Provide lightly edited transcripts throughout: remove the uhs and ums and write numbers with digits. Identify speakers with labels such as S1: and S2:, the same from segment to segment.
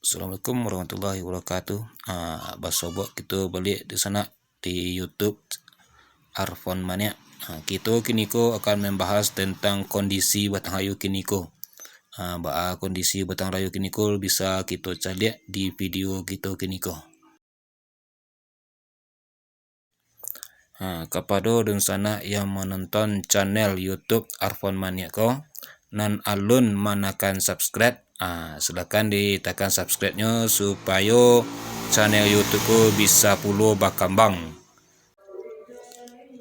S1: Assalamualaikum warahmatullahi wabarakatuh. Basobok kita balik di sana di YouTube Arfon Mania. Kita kiniko akan membahas tentang kondisi batang rayu kiniko. Kondisi batang rayu kiniko bisa kita cari di video kita kiniko. Kepada dan sana yang menonton channel YouTube Arfon Mania ko, nan alun manakan subscribe. Silakan ditekan subscribe-nya supaya channel YouTube-ku bisa puluh berkembang.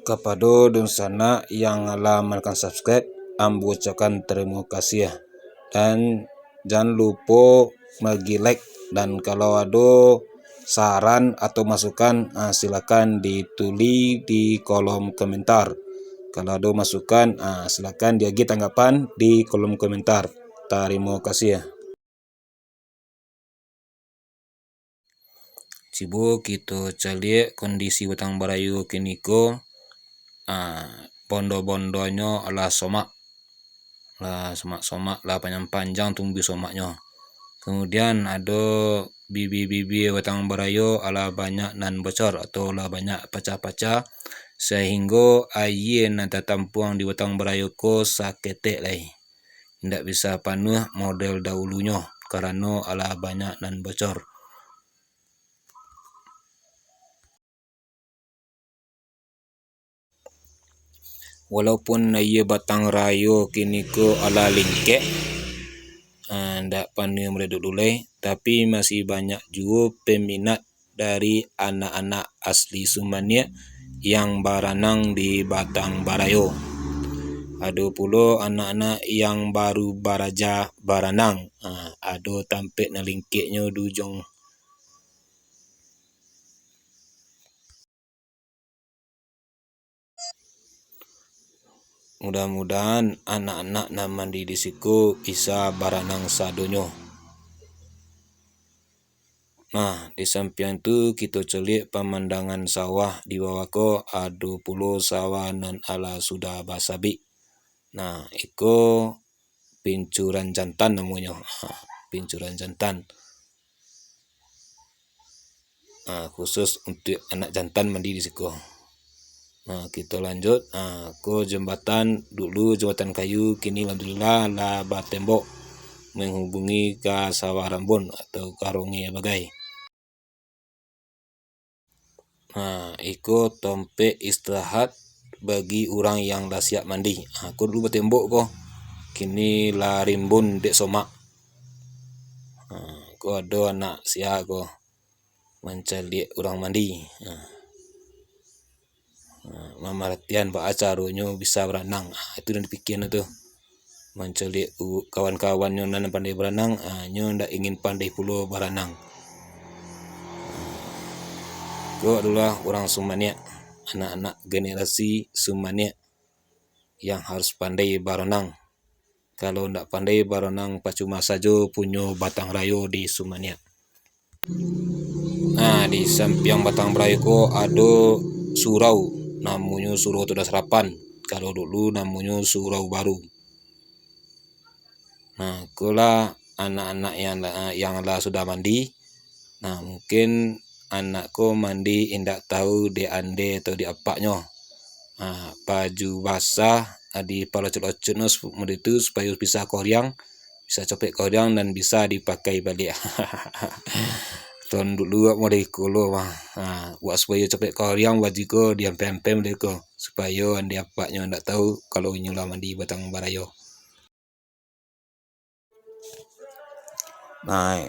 S1: Kepada dan sana yang menekan subscribe, ucapkan terima kasih. Dan jangan lupa bagi like, dan kalau ada saran atau masukan silakan ditulis di kolom komentar. Kalau ada masukan silakan bagi tanggapan di kolom komentar. Terima kasih. Coba kita cari kondisi batang barayu kiniko. Bondo-bondonya ala somak. Lah somak lah panjang-panjang tumbuh somaknya. Kemudian ada bibi-bibi batang barayu ala banyak nan bocor atau lah banyak pecah-pecah sehingga air nan tertampuang di batang barayu ko saketek lai. Tidak bisa panuh model dahulunya karena ala banyak nan bocor. Walaupun ia batang rayu kiniko ala lingkek, ndak panuh meredut dulai, tapi masih banyak juga peminat dari anak-anak asli Sumania yang berenang di batang barayu. Ada pula anak-anak yang baru belajar berenang, ada tampik na lingkeknya dujung. Mudah-mudahan anak-anak nan mandi di siku bisa berenang sadonyo. Di samping itu kita celik pemandangan sawah di bawah ko, ada pula sawah nan ala sudah basabik. Iko pincuran jantan namanya. Pincuran jantan. Khusus untuk anak jantan mandi di siku. Kita lanjut ke jembatan. Dulu jembatan kayu, kini alhamdulillah lah bertembok menghubungi ke sawah Rambun atau ke Rongi Bagai. Iko tempat istirahat bagi orang yang dah siap mandi. Aku dulu bertembok ko, kini lah rimbun dek somak. Ko ada anak siap ko mencari orang mandi. Memerhatian pak caranya bisa berenang. Itu yang dipikir itu. Mencari kawan-kawannya nan pandai berenang, nyo ndak ingin pandai pula berenang. Itu adalah orang Sumania, anak-anak generasi Sumania yang harus pandai berenang. Kalau ndak pandai berenang, percuma saja punya batang rayu di Sumania. Di samping batang barayu ko ada surau, namanya surau Tudas Serapan. Kalau dulu namanya surau baru. Itulah anak-anak yang lah sudah mandi. Mungkin anakku mandi indak tahu di ande atau di apaknya. Baju basah di palocot-locotnya itu supaya bisa koryang, bisa copek koryang dan bisa dipakai balik. Tahun dulu mau dikolo buat supaya copek koryang baju ko diampem-ampem deko supaya ande apaknya ndak tahu kalau nyula mandi batang barayu.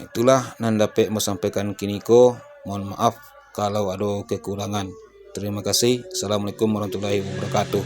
S1: Itulah nan dapat mau sampaikan kiniko. Mohon maaf kalau ada kekurangan. Terima kasih. Assalamualaikum warahmatullahi wabarakatuh.